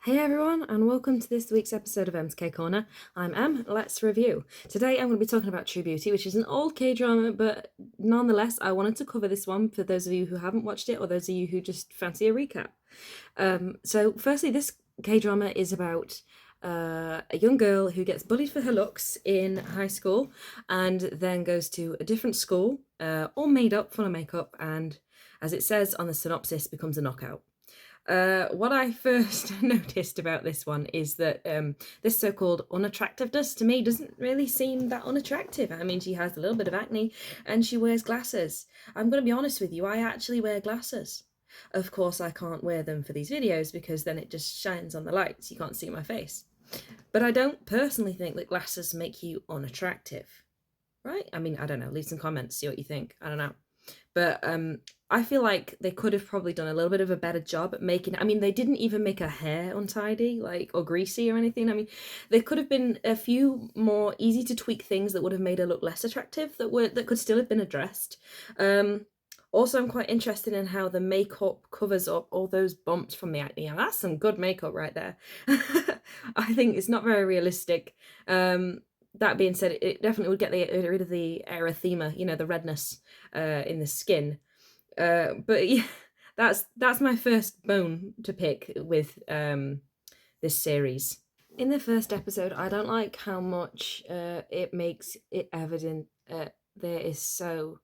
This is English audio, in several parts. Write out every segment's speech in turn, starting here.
Hey everyone, and welcome to this week's episode of M's Corner. I'm Em, let's review. Today I'm going to be talking about True Beauty, which is an old K-drama, but nonetheless I wanted to cover this one for those of you who haven't watched it or those of you who just fancy a recap. So firstly, this K-drama is about a young girl who gets bullied for her looks in high school and then goes to a different school, all made up, full of makeup, and as it says on the synopsis, becomes a knockout. What I first noticed about this one is that this so-called unattractiveness to me doesn't really seem that unattractive. I mean, she has a little bit of acne and she wears glasses. I'm going to be honest with you, I actually wear glasses. Of course, I can't wear them for these videos because then it just shines on the lights. You can't see my face. But I don't personally think that glasses make you unattractive, right? I mean, I don't know. Leave some comments, see what you think. I don't know. But I feel like they could have probably done a little bit of a better job at making. I mean, they didn't even make her hair untidy, like, or greasy or anything. I mean, there could have been a few more easy to tweak things that would have made her look less attractive that could still have been addressed. Also, I'm quite interested in how the makeup covers up all those bumps from the acne. And that's some good makeup right there. I think it's not very realistic. That being said, it definitely would get rid of the erythema, the redness in the skin. But yeah, that's my first bone to pick with this series. In the first episode, I don't like how much it makes it evident there is so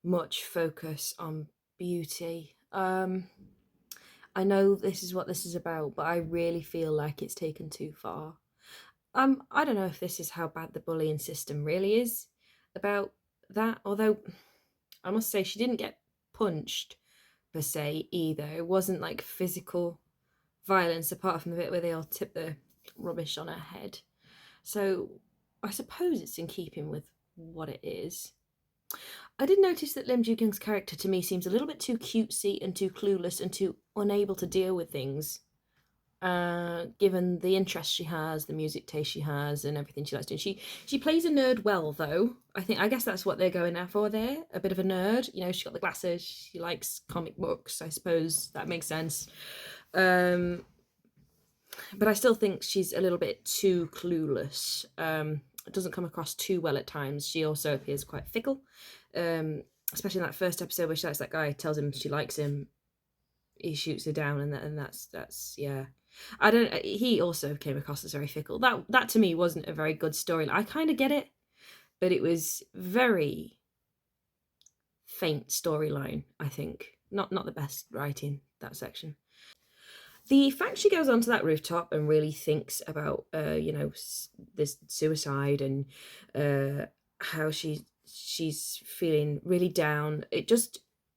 much focus on beauty. I know this is what this is about, but I really feel like it's taken too far. I don't know if this is how bad the bullying system really is about that, although I must say she didn't get punched per se either. It wasn't like physical violence apart from the bit where they all tip the rubbish on her head. So I suppose it's in keeping with what it is. I did notice that Lim Joo Kyung's character to me seems a little bit too cutesy and too clueless and too unable to deal with things. Given the interest she has, the music taste she has, and everything she likes doing. She plays a nerd well, though. I guess that's what they're going out for there. A bit of a nerd. She's got the glasses. She likes comic books. I suppose that makes sense. But I still think she's a little bit too clueless. It doesn't come across too well at times. She also appears quite fickle. Especially in that first episode where she likes that guy, tells him she likes him. He shoots her down, and that's yeah. I don't. He also came across as very fickle. That to me wasn't a very good story. I kind of get it, but it was very faint storyline. I think not the best writing, that section. The fact she goes onto that rooftop and really thinks about this suicide and how she's feeling really down.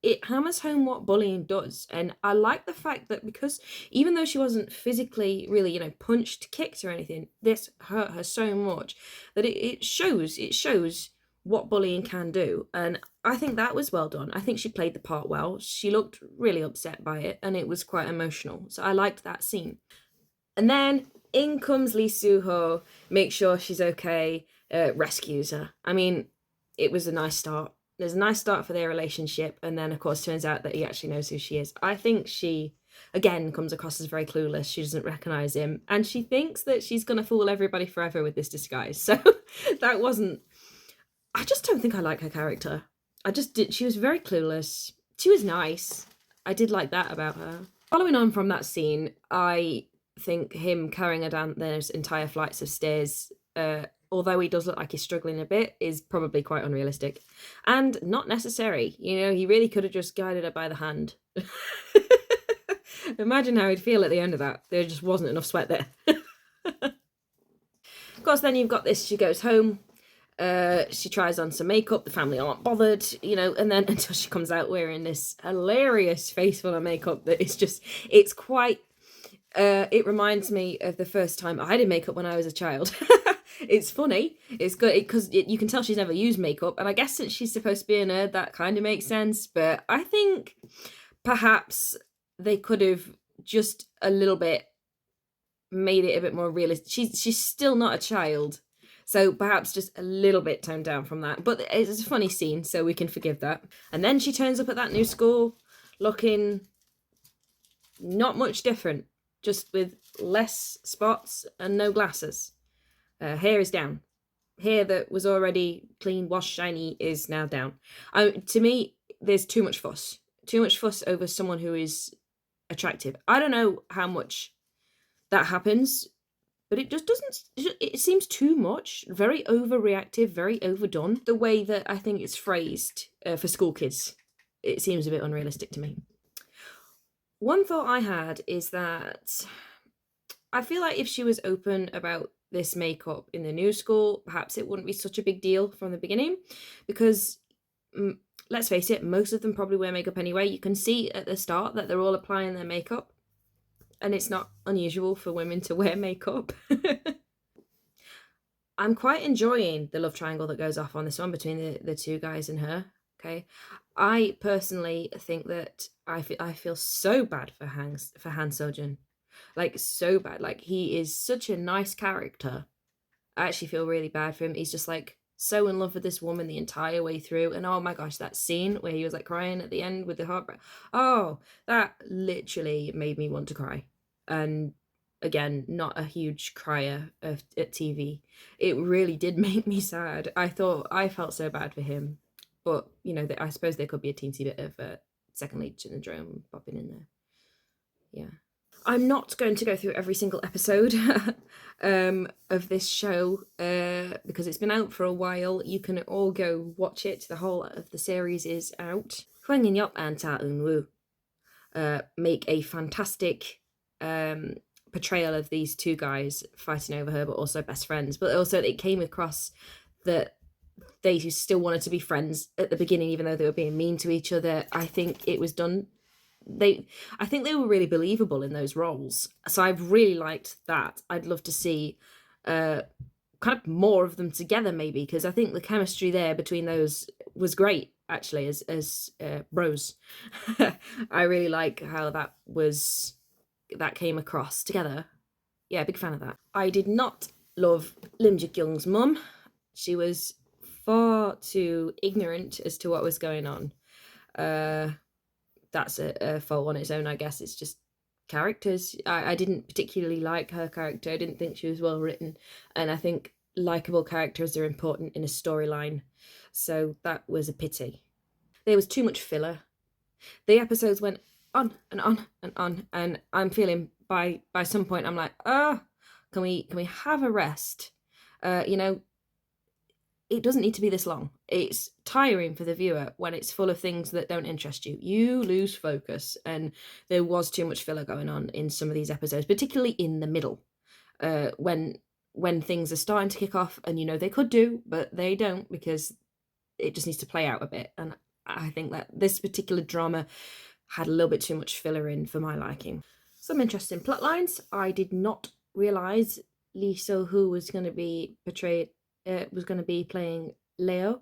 It hammers home what bullying does. And I like the fact that because even though she wasn't physically really, punched, kicked or anything, this hurt her so much that it shows what bullying can do. And I think that was well done. I think she played the part well. She looked really upset by it and it was quite emotional. So I liked that scene. And then in comes Lee Soo-ho, makes sure she's okay, rescues her. I mean, it was a nice start. There's a nice start for their relationship, and then of course turns out that he actually knows who she is. I think she again comes across as very clueless. She doesn't recognize him, and she thinks that she's gonna fool everybody forever with this disguise. So that wasn't. I just don't think I like her character. I just did. She was very clueless. She was nice. I did like that about her. Following on from that scene, I think him carrying her down those entire flights of stairs, although he does look like he's struggling a bit, is probably quite unrealistic and not necessary. He really could have just guided her by the hand. Imagine how he'd feel at the end of that. There just wasn't enough sweat there. Of course, then you've got this. She goes home. She tries on some makeup. The family aren't bothered, and then until she comes out wearing this hilarious face full of makeup that is just, it's quite, it reminds me of the first time I did makeup when I was a child. It's funny. It's good because you can tell she's never used makeup, and I guess since she's supposed to be a nerd, that kind of makes sense. But I think perhaps they could have just a little bit made it a bit more realistic. She's still not a child, so perhaps just a little bit toned down from that. But it's a funny scene, so we can forgive that. And then she turns up at that new school looking not much different. just with less spots and no glasses. Hair is down. Hair that was already clean, washed, shiny is now down. To me, there's too much fuss. Too much fuss over someone who is attractive. I don't know how much that happens, but it just doesn't. It seems too much. Very overreactive, very overdone. The way that I think it's phrased for school kids, it seems a bit unrealistic to me. One thought I had is that I feel like if she was open about this makeup in the new school, perhaps it wouldn't be such a big deal from the beginning, because let's face it, most of them probably wear makeup anyway. You can see at the start that they're all applying their makeup, and it's not unusual for women to wear makeup. I'm quite enjoying the love triangle that goes off on this one between the two guys and her. Okay, I personally think that I feel so bad for Han Sojin, like so bad. Like, he is such a nice character. I actually feel really bad for him. He's just like so in love with this woman the entire way through. And oh my gosh, that scene where he was like crying at the end with the heartbreak. Oh, that literally made me want to cry. And again, not a huge crier at TV. It really did make me sad. I felt so bad for him. But, you know, I suppose there could be a teensy bit of second lead syndrome popping in there. Yeah. I'm not going to go through every single episode of this show because it's been out for a while. You can all go watch it. The whole of the series is out. Hwang In-yeop and Ta Eun-woo make a fantastic portrayal of these two guys fighting over her, but also best friends. But also it came across that they still wanted to be friends at the beginning, even though they were being mean to each other. I think it was done. I think they were really believable in those roles. So I've really liked that. I'd love to see kind of more of them together, maybe, because I think the chemistry there between those was great, actually, as bros. I really like how that came across together. Yeah, big fan of that. I did not love Lim Ji-kyung's mum. She was far too ignorant as to what was going on. That's a fault on its own, I guess. It's just characters. I didn't particularly like her character. I didn't think she was well written. And I think likable characters are important in a storyline. So that was a pity. There was too much filler. The episodes went on and on and on. And I'm feeling by some point, I'm like, can we have a rest? It doesn't need to be this long. It's tiring for the viewer when it's full of things that don't interest you. You lose focus, and there was too much filler going on in some of these episodes, particularly in the middle, when things are starting to kick off, and you know they could do, but they don't, because it just needs to play out a bit. And I think that this particular drama had a little bit too much filler in for my liking. Some interesting plot lines. I did not realise Lee So-hoo was going to be playing Leo.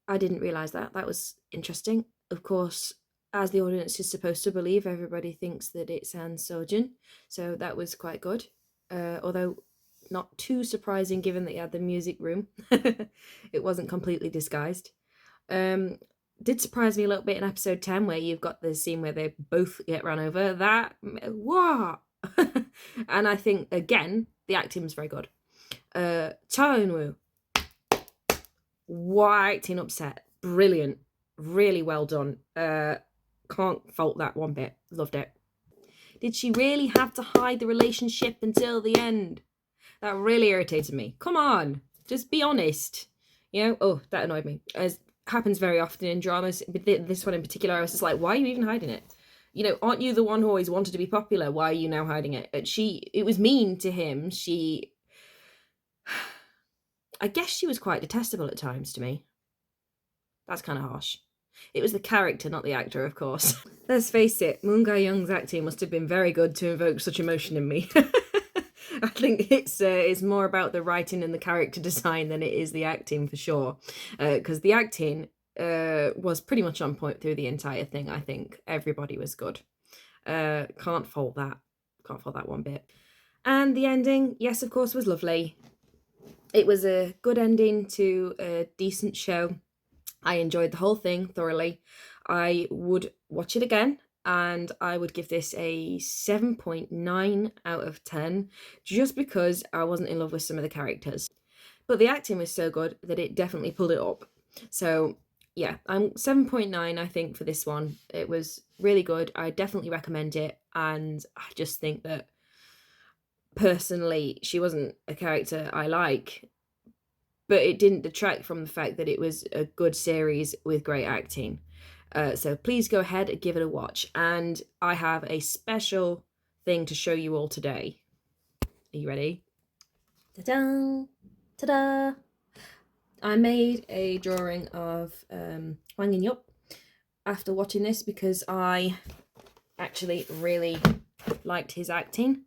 I didn't realise that. That was interesting. Of course, as the audience is supposed to believe, everybody thinks that it's Han Sojin, so that was quite good. Although not too surprising given that he had the music room. It wasn't completely disguised. Did surprise me a little bit in episode 10 where you've got the scene where they both get run over. That, what? And I think, again, the acting was very good. Cha Eun-woo, whiting upset, brilliant, really well done. Can't fault that one bit. Loved it. Did she really have to hide the relationship until the end? That really irritated me. Come on, just be honest. You know, oh, that annoyed me. As happens very often in dramas, but this one in particular, I was just like, why are you even hiding it? You know, aren't you the one who always wanted to be popular? Why are you now hiding it? It was mean to him. I guess she was quite detestable at times to me. That's kind of harsh. It was the character, not the actor, of course. Let's face it, Moon Ga-young's acting must have been very good to evoke such emotion in me. I think it's more about the writing and the character design than it is the acting, for sure. Because the acting was pretty much on point through the entire thing, I think. Everybody was good. Can't fault that. Can't fault that one bit. And the ending, yes, of course, was lovely. It was a good ending to a decent show. I enjoyed the whole thing thoroughly. I would watch it again. and I would give this a 7.9 out of 10, just because I wasn't in love with some of the characters. But the acting was so good that it definitely pulled it up. So yeah, I'm 7.9, I think, for this one. It was really good. I definitely recommend it, and I just think that personally she wasn't a character I like, but it didn't detract from the fact that it was a good series with great acting. So please go ahead and give it a watch. And I have a special thing to show you all today. Are you ready? Ta-da! Ta-da! I made a drawing of Hwang In-yup after watching this because I actually really liked his acting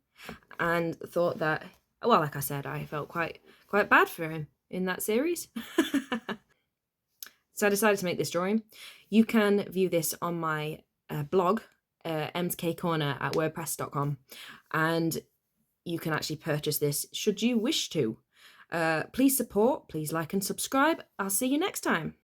and thought that, well, like I said, I felt quite bad for him in that series. So I decided to make this drawing. You can view this on my blog, mskcorner at wordpress.com, and you can actually purchase this should you wish to. Please support, please like and subscribe. I'll see you next time.